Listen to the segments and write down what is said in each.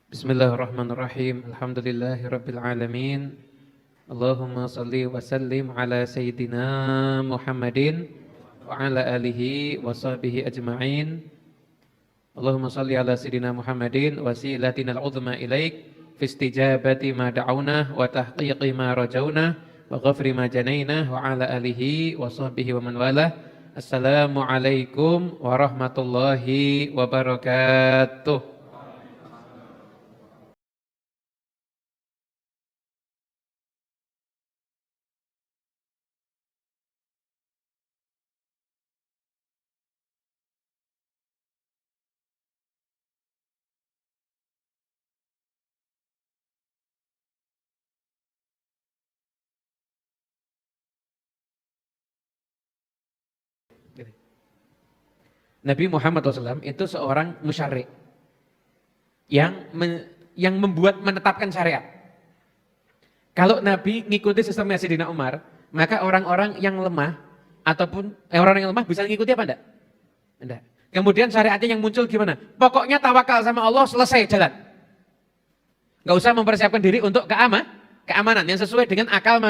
Bismillahirrahmanirrahim. Alhamdulillahirabbil alamin. Allahumma shalli wa sallim ala sayyidina Muhammadin wa ala alihi wa sahbihi ajma'in. Allahumma shalli ala sayyidina Muhammadin wasilatina al-'uzma ilaik fi istijabati ma da'awna wa tahqiqi ma rajawna wa ghafri ma janaina wa ala alihi wa sahbihi wa man wala. Assalamualaikum warahmatullahi wabarakatuh. Nabi Muhammad SAW itu seorang musyari yang menetapkan syariat. Kalau Nabi ngikuti sistemnya Sayyidina Umar, maka orang-orang yang lemah ataupun orang-orang yang lemah bisa ngikuti apa enggak? Enggak. Kemudian syariatnya yang muncul gimana? Pokoknya tawakal sama Allah, selesai jalan. Enggak usah mempersiapkan diri untuk keamanan yang sesuai dengan akal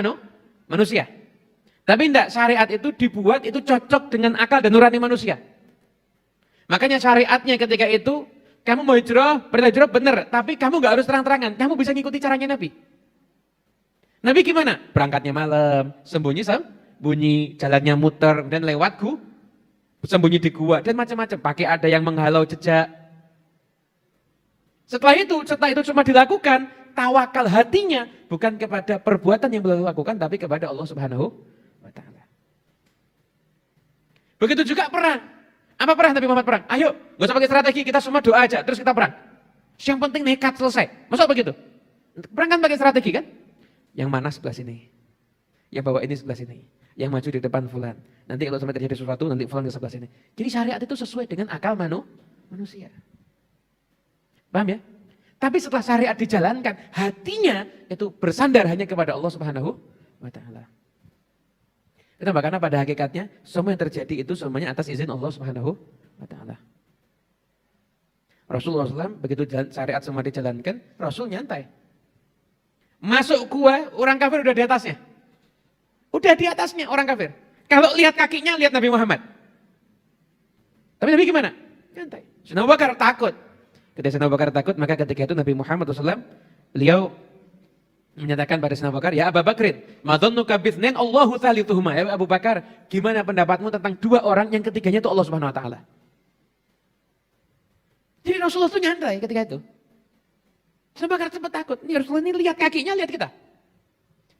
manusia. Tapi enggak, syariat itu dibuat itu cocok dengan akal dan nurani manusia. Makanya syariatnya ketika itu, kamu mau hijrah, perintah hijrah benar, tapi kamu nggak harus terang-terangan, kamu bisa ngikuti caranya Nabi. Nabi gimana? Berangkatnya malam, sembunyi, jalannya muter, dan lewat sembunyi di gua, dan macam-macam. Pakai ada yang menghalau jejak. Setelah itu cuma dilakukan, tawakal hatinya, bukan kepada perbuatan yang beliau lakukan, tapi kepada Allah Subhanahu wa Ta'ala. Begitu juga perang. Apa perang Nabi Muhammad perang? Ayo, gak usah pakai strategi, kita semua doa aja, terus kita perang. Yang penting nekat selesai. Masa begitu? Perang kan pakai strategi kan? Yang mana sebelah sini, yang bawa ini sebelah sini, yang maju di depan fulan. Nanti kalau sampai terjadi sesuatu, nanti fulan di sebelah sini. Jadi syariat itu sesuai dengan akal manusia. Paham ya? Tapi setelah syariat dijalankan, hatinya itu bersandar hanya kepada Allah Subhanahu wa Ta'ala. Kenapa? Karena pada hakikatnya semua yang terjadi itu semuanya atas izin Allah Subhanahu wa Ta'ala. Rasulullah SAW begitu syariat semua dijalankan, Rasul nyantai. Masuk gua, orang kafir udah di atasnya. Udah di atasnya orang kafir. Kalau lihat kakinya, lihat Nabi Muhammad. Tapi Nabi gimana? Nyantai. Sayyidina Abu Bakar takut. Ketika Sayyidina Abu Bakar takut, maka ketika itu Nabi Muhammad SAW, beliau menyatakan pada Sayyidina Abu Bakar, ya Abu Bakrin, madhannuka bithnain Allahu thalithuhuma. Ya Abu Bakar, gimana pendapatmu tentang dua orang yang ketiganya itu Allah Subhanahu wa Ta'ala? Jadi Rasulullah itu nyantai ketika itu. Sayyidina Abu Bakar sempat takut, ini Rasulullah ini lihat kakinya, lihat kita.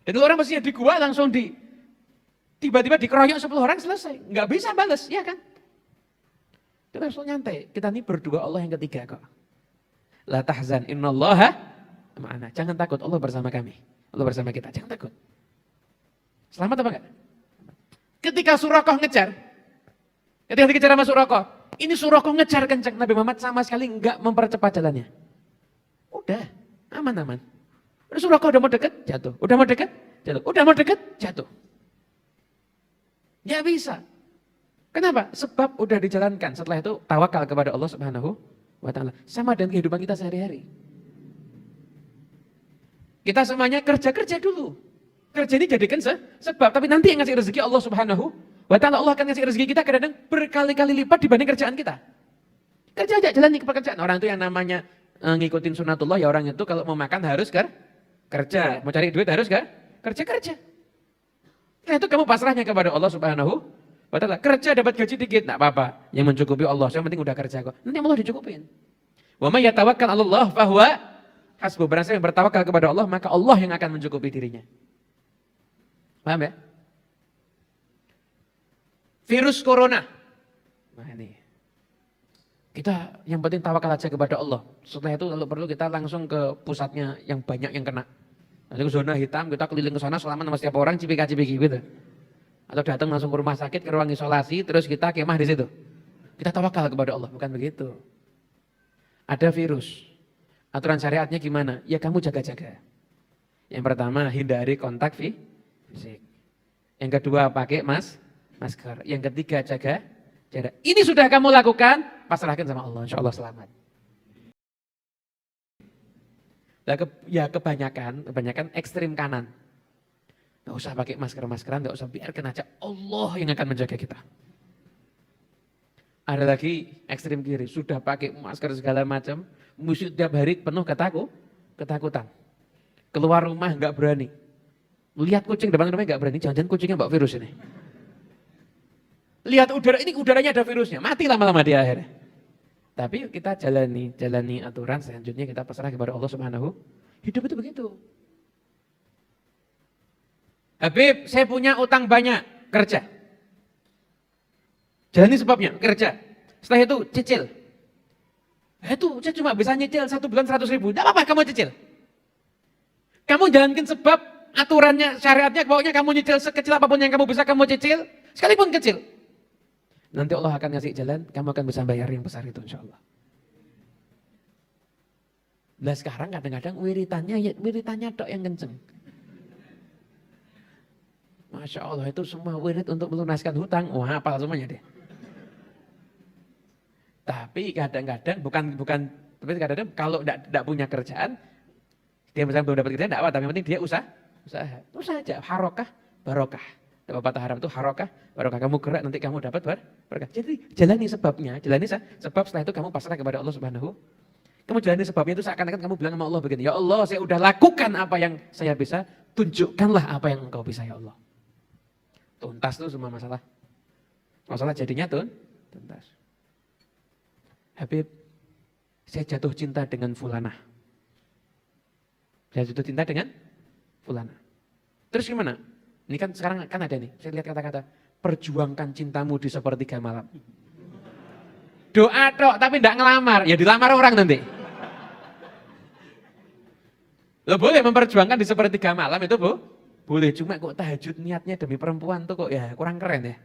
Dan orang mestinya di gua langsung tiba-tiba dikeroyok 10 orang selesai. Nggak bisa balas, ya kan? Jadi Rasulullah nyantai, kita ini berdua Allah yang ketiga kok. La tahzan innallaha ma'ana. Jangan takut, Allah bersama kami. Allah bersama kita, jangan takut. Selamat apa enggak? Ketika Surakoh ngejar, ketika dikejar sama Surakoh, ini Surakoh ngejar kencang, Nabi Muhammad sama sekali enggak mempercepat jalannya. Udah, aman-aman. Udah Surakoh udah mau deket, jatuh. Udah mau deket, jatuh. Udah mau deket, jatuh. Ya bisa. Kenapa? Sebab udah dijalankan. Setelah itu tawakal kepada Allah Subhanahu wa Ta'ala. Sama dengan kehidupan kita sehari-hari. Kita semuanya kerja dulu. Kerja ini jadikan sebab, tapi nanti yang ngasih rezeki Allah Subhanahu wa Ta'ala. Allah akan ngasih rezeki kita kadang-kadang berkali-kali lipat dibanding kerjaan kita. Kerja aja, jalani pekerjaan. Orang itu yang namanya ngikutin sunatullah, ya orang itu kalau mau makan harus kerja. Mau cari duit harus kerja. Nah itu kamu pasrahnya kepada Allah Subhanahu wa Ta'ala. Kerja dapat gaji dikit, enggak apa-apa. Yang mencukupi Allah, yang penting udah kerja kok. Nanti Allah dicukupin. Wa may yatawakkal 'ala Allah fahuwa hasbuh. Barang siapa yang bertawakal kepada Allah, maka Allah yang akan mencukupi dirinya. Paham ya? Virus corona. Nah ini. Kita yang penting tawakal aja kepada Allah. Setelah itu kalau perlu kita langsung ke pusatnya yang banyak yang kena. Nanti ke zona hitam, kita keliling ke sana selama sama setiap orang cipika-cipiki gitu. Atau datang langsung ke rumah sakit, ke ruang isolasi, terus kita kemah di situ. Kita tawakal kepada Allah, bukan begitu. Ada virus. Aturan syariatnya gimana? Ya kamu jaga-jaga. Yang pertama, hindari kontak fisik. Yang kedua, pakai masker. Yang ketiga, jaga jarak. Ini sudah kamu lakukan, pasrahkan sama Allah. Insya Allah selamat. Kebanyakan ekstrim kanan. Nggak usah pakai masker-maskeran, nggak usah, biarkan aja Allah yang akan menjaga kita. Ada lagi ekstrim kiri, sudah pakai masker segala macam, musuh tiap hari penuh ketakutan. Keluar rumah nggak berani. Lihat kucing depan rumah nggak berani, jangan-jangan kucingnya bawa virus ini. Lihat udara, ini udaranya ada virusnya, mati lama-lama dia akhirnya. Tapi kita jalani aturan, selanjutnya kita pasrah kepada Allah Subhanahu. Hidup itu begitu. Habib, saya punya utang banyak, kerja. Jalani sebabnya, kerja. Setelah itu cicil. Itu saya cuma bisa nyicil 1 bulan 100 ribu. Tidak apa-apa kamu cicil. Kamu jalankan sebab aturannya, syariatnya, pokoknya kamu nyicil sekecil apapun yang kamu bisa kamu cicil. Sekalipun kecil. Nanti Allah akan ngasih jalan, kamu akan bisa bayar yang besar itu insya Allah. Nah sekarang kadang-kadang wiritannya dok yang kenceng. Masya Allah itu semua wirid untuk melunaskan hutang. Wah hafal semuanya deh. Tapi kadang-kadang tapi kadang-kadang kalau tidak punya kerjaan, dia misalnya belum dapat kerjaan, tidak apa, tapi yang penting dia usaha aja, harokah, barokah. Dapat patah haram itu harokah, barokah. Kamu gerak nanti kamu dapat berkah. Jadi jalani sebabnya, sebab setelah itu kamu pasrah kepada Allah Subhanahu. Kamu jalani sebabnya itu seakan-akan kamu bilang sama Allah begini, ya Allah saya udah lakukan apa yang saya bisa, tunjukkanlah apa yang engkau bisa ya Allah. Tuntas tuh semua masalah. Masalah jadinya tuntas. Habib, saya jatuh cinta dengan fulanah. Saya jatuh cinta dengan fulanah. Terus gimana? Ini kan sekarang kan ada nih, saya lihat kata-kata, perjuangkan cintamu di sepertiga malam. Doa dok, tapi tidak ngelamar, ya dilamar orang nanti. Lo boleh memperjuangkan di sepertiga malam itu bu? Boleh, cuma kok tahajud niatnya demi perempuan tuh kok ya kurang keren ya.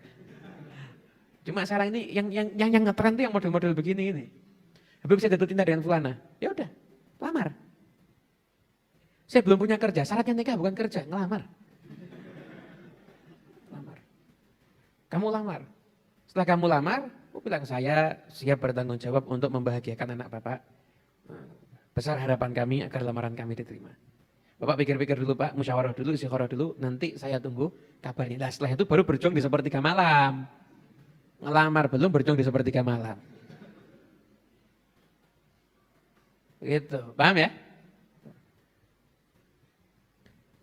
Cuma sekarang ini yang ngetren tuh yang model-model begini ini. Habib saya jatuh cinta dengan fulana. Ya udah, lamar. Saya belum punya kerja, syaratnya nikah bukan kerja, ngelamar. Lamar. Kamu lamar. Setelah kamu lamar, aku bilang saya siap bertanggung jawab untuk membahagiakan anak bapak. Besar harapan kami agar lamaran kami diterima. Bapak pikir-pikir dulu Pak, musyawarah dulu, istikharah dulu, nanti saya tunggu kabarnya. Nah setelah itu baru berjuang di sepertiga malam. Ngelamar belum, berjuang di sepertiga malam. Gitu, paham ya?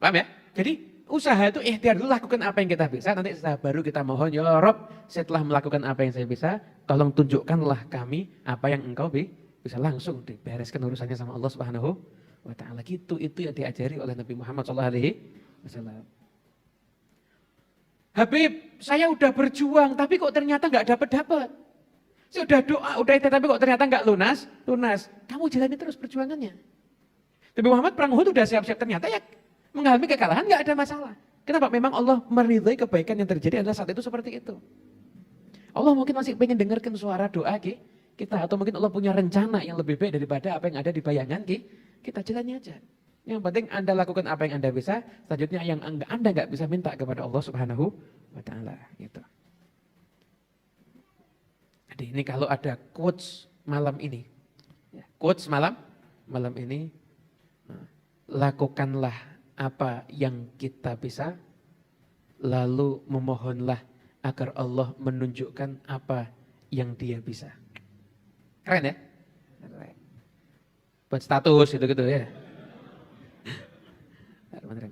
Paham ya? Jadi usaha itu ikhtiar dulu, lakukan apa yang kita bisa, nanti setelah baru kita mohon, ya Rob setelah melakukan apa yang saya bisa, tolong tunjukkanlah kami apa yang engkau bisa, langsung dibereskan urusannya sama Allah Subhanahu wa ta'ala. Gitu, itu yang diajari oleh Nabi Muhammad SAW. Habib, saya udah berjuang tapi kok ternyata nggak dapat. Saya udah doa, udah itu tapi kok ternyata nggak lunas. Kamu jalani terus perjuangannya. Nabi Muhammad perang Uhud udah siap-siap, ternyata ya mengalami kekalahan nggak ada masalah. Kenapa? Memang Allah meridhai kebaikan yang terjadi adalah saat itu seperti itu. Allah mungkin masih pengen dengarkan suara doa kita, atau mungkin Allah punya rencana yang lebih baik daripada apa yang ada di bayangan kita, jalani aja. Yang penting Anda lakukan apa yang Anda bisa, selanjutnya yang Anda nggak bisa minta kepada Allah Subhanahu wa ta'ala gitu. Jadi ini kalau ada quotes malam ini, malam ini, lakukanlah apa yang kita bisa, lalu memohonlah agar Allah menunjukkan apa yang Dia bisa. Keren ya? Keren. Buat status gitu-gitu ya.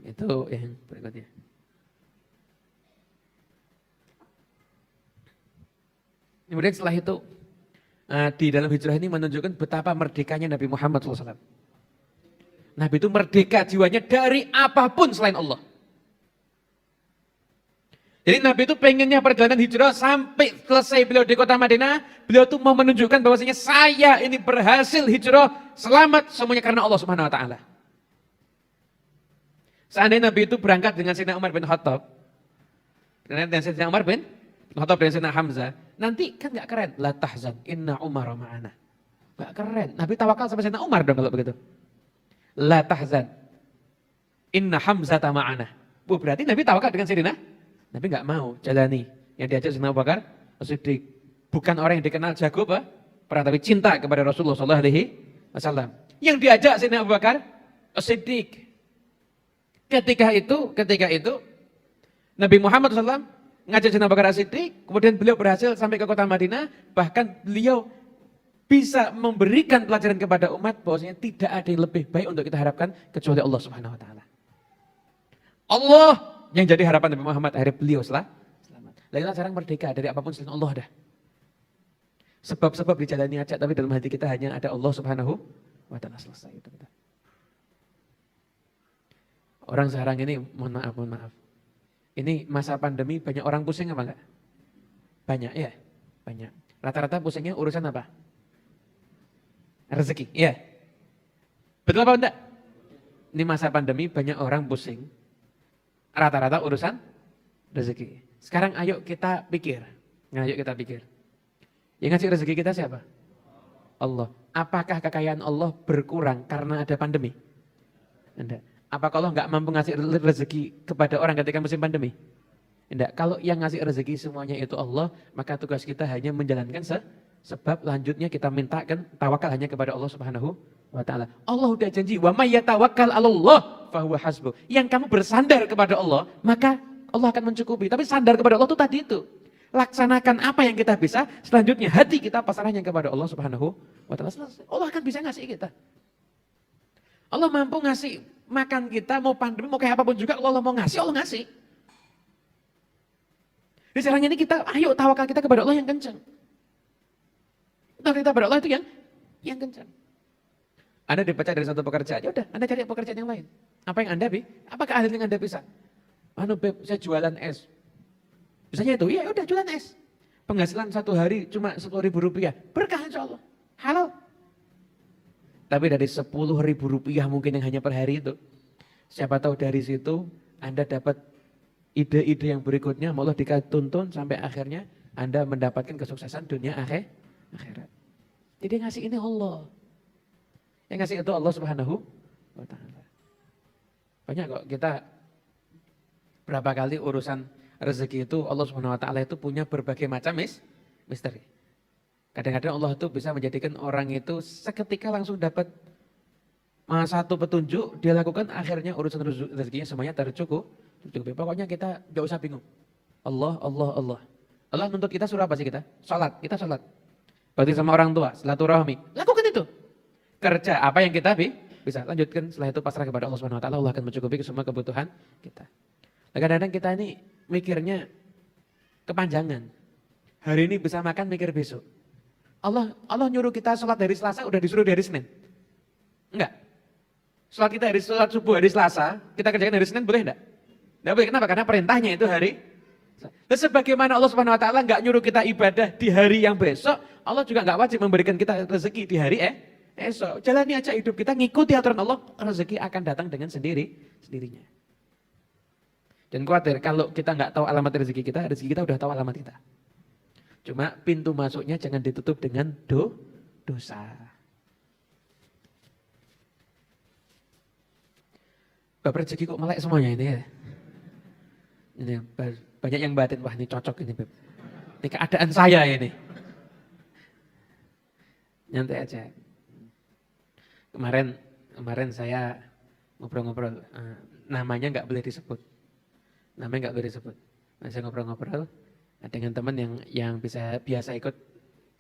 Itu yang berikutnya. Kemudian setelah itu di dalam hijrah ini menunjukkan betapa merdekanya Nabi Muhammad SAW. Nabi itu merdeka jiwanya dari apapun selain Allah. Jadi Nabi itu pengennya perjalanan hijrah sampai selesai beliau di kota Madinah, beliau tuh mau menunjukkan bahwasanya saya ini berhasil hijrah selamat semuanya karena Allah Subhanahu wa taala. Seandainya Nabi itu berangkat dengan Sayyidina Umar bin Khattab, dan Sayyidina Umar bin Khattab dan Sayyidina Hamzah, nanti kan gak keren. La tahzan, inna Umar ma'ana. Gak keren. Nabi tawakal sama Sayyidina Umar dong kalau begitu. La tahzan, inna Hamzah ma'ana. Berarti Nabi tawakal dengan Sayyidina. Nabi gak mau jalani. Yang diajak Sayyidina Abu Bakar, Siddiq. Bukan orang yang dikenal jago apa? Perang, tapi cinta kepada Rasulullah SAW. Yang diajak Sayyidina Abu Bakar, As-Siddiq. Ketika itu Nabi Muhammad SAW ngajak Abu Bakar As-Siddiq, kemudian beliau berhasil sampai ke kota Madinah, bahkan beliau bisa memberikan pelajaran kepada umat bahwasanya tidak ada yang lebih baik untuk kita harapkan kecuali Allah Subhanahu wa taala. Allah yang jadi harapan Nabi Muhammad, akhirnya beliau selamat. Lalu sekarang merdeka dari apapun selain Allah dah. Sebab-sebab dijalani aja, tapi dalam hati kita hanya ada Allah Subhanahu wa taala, selesai itu. Orang sekarang ini, mohon maaf. Ini masa pandemi banyak orang pusing apa enggak? Banyak ya? Banyak. Rata-rata pusingnya urusan apa? Rezeki, iya. Betul apa enggak? Ini masa pandemi banyak orang pusing. Rata-rata urusan rezeki. Sekarang ayo kita pikir. Yang ngasih rezeki kita siapa? Allah. Apakah kekayaan Allah berkurang karena ada pandemi? Enggak. Apakah Allah enggak mampu ngasih rezeki kepada orang ketika musim pandemi? Enggak. Kalau yang ngasih rezeki semuanya itu Allah, maka tugas kita hanya menjalankan sebab lanjutnya kita mintakan tawakal hanya kepada Allah Subhanahu wa taala. Allah udah janji, wa may yatawakkal 'alallah fahuwa hasbuh. Yang kamu bersandar kepada Allah, maka Allah akan mencukupi. Tapi sandar kepada Allah itu tadi itu. Laksanakan apa yang kita bisa, selanjutnya hati kita pasrahnya kepada Allah Subhanahu wa taala. Allah akan bisa ngasih kita. Allah mampu ngasih makan kita, mau pandemi, mau kayak apapun juga, Allah mau ngasih, Allah ngasih. Di sekarang ini kita, ayo tawakal kita kepada Allah yang kencang. Tawakal kita kepada Allah itu yang kencang. Anda dipecat dari satu pekerjaan, ya udah, Anda cari pekerjaan yang lain. Apa yang Anda apakah ahli yang Anda bisa? Beb, saya jualan es. Bisanya itu, iya udah jualan es. Penghasilan satu hari cuma 10.000 rupiah. Berkah insya Allah. Halal. Tapi dari 10.000 rupiah mungkin yang hanya per hari itu. Siapa tahu dari situ Anda dapat ide-ide yang berikutnya. Allah dituntun sampai akhirnya Anda mendapatkan kesuksesan dunia akhirat. Jadi yang ngasih ini Allah. Yang ngasih itu Allah Subhanahu wa taala. Banyak kok kita berapa kali urusan rezeki itu Allah Subhanahu wa taala itu punya berbagai macam misteri. Kadang-kadang Allah itu bisa menjadikan orang itu seketika langsung dapat satu petunjuk, dia lakukan akhirnya urusan rezekinya semuanya tercukupi. Pokoknya kita gak usah bingung. Allah. Allah nuntut kita suruh apa sih kita? Kita sholat. Bakti sama orang tua, silaturahmi. Lakukan itu. Kerja apa yang kita bisa lanjutkan, setelah itu pasrah kepada Allah Subhanahu wa taala, Allah akan mencukupi semua kebutuhan kita. Kadang-kadang kita ini mikirnya kepanjangan. Hari ini bisa makan, mikir besok. Allah nyuruh kita sholat dari Selasa, udah disuruh dari Senin. Enggak. Sholat subuh hari Selasa, kita kerjakan hari Senin, boleh enggak? Enggak boleh, kenapa? Karena perintahnya itu hari. Dan sebagaimana Allah Subhanahu wa taala enggak nyuruh kita ibadah di hari yang besok, Allah juga enggak wajib memberikan kita rezeki di hari esok. Jalani aja hidup kita, ngikuti aturan Allah, rezeki akan datang dengan sendirinya. Dan khawatir kalau kita nggak tahu alamat rezeki kita udah tahu alamat kita. Cuma pintu masuknya jangan ditutup dengan dosa. Bab rezeki kok melek semuanya ini ya. Ini banyak yang batin, wah ini cocok ini Beb. Ini keadaan saya ini. Nyantai aja. Kemarin saya ngobrol-ngobrol, namanya nggak boleh disebut. Nah, saya ngobrol-ngobrol dengan teman yang biasa ikut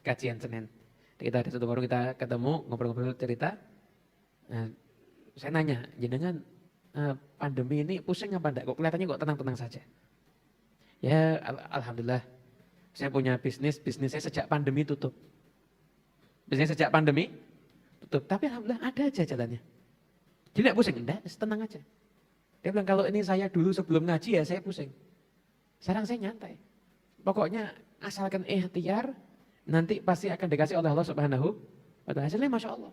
kajian Senin. Kita ada satu warung, kita ketemu, ngobrol-ngobrol cerita. Nah, saya nanya, jenengan pandemi ini pusing apa enggak? Kok kelihatannya kok tenang-tenang saja? Ya, alhamdulillah. Saya punya bisnis saya sejak pandemi tutup. Tapi alhamdulillah ada aja jalannya. Jadi enggak pusing, enggak, tenang aja. Dia bilang, kalau ini saya dulu sebelum ngaji ya saya pusing. Sekarang saya nyantai. Pokoknya asalkan ikhtiar, nanti pasti akan dikasih oleh Allah Subhanahu wa taala. Hasilnya Masya Allah.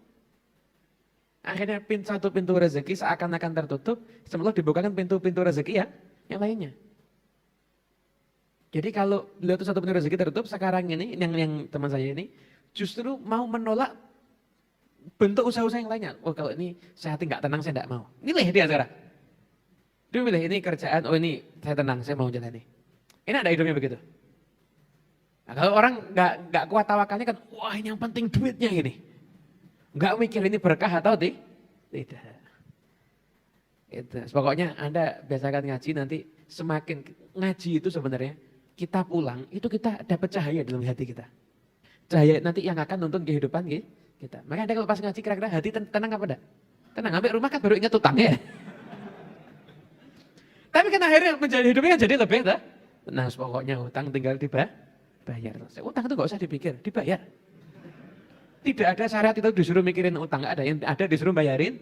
Akhirnya satu pintu rezeki seakan-akan tertutup, setelah dibukakan pintu-pintu rezeki ya, yang lainnya. Jadi kalau beliau itu satu pintu rezeki tertutup, sekarang ini, yang teman saya ini, justru mau menolak bentuk usaha-usaha yang lainnya. Oh kalau ini saya hati nggak tenang, saya nggak mau. Milih dia sekarang. Dia milih ini kerjaan, oh ini saya tenang, saya mau jalani. Ini ada hidupnya begitu. Nah, kalau orang nggak kuat tawakalnya kan, wah ini yang penting duitnya ini. Nggak mikir ini berkah atau tidak. Itu. Pokoknya Anda biasakan ngaji nanti semakin ngaji itu sebenarnya kita pulang itu kita dapat cahaya dalam hati kita. Cahaya nanti yang akan nuntun kehidupan kita. Makanya Anda kalau pas ngaji kira-kira hati tenang apa enggak? Tenang, sampai rumah kan baru ingat utang ya. Tapi kan akhirnya menjadi hidupnya kan jadi lebih tenang. Pokoknya utang tinggal dibayar. Utang itu nggak usah dipikir, dibayar. Tidak ada syariat itu disuruh mikirin utang, nggak ada. Yang ada disuruh bayarin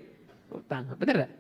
utang. Bener nggak?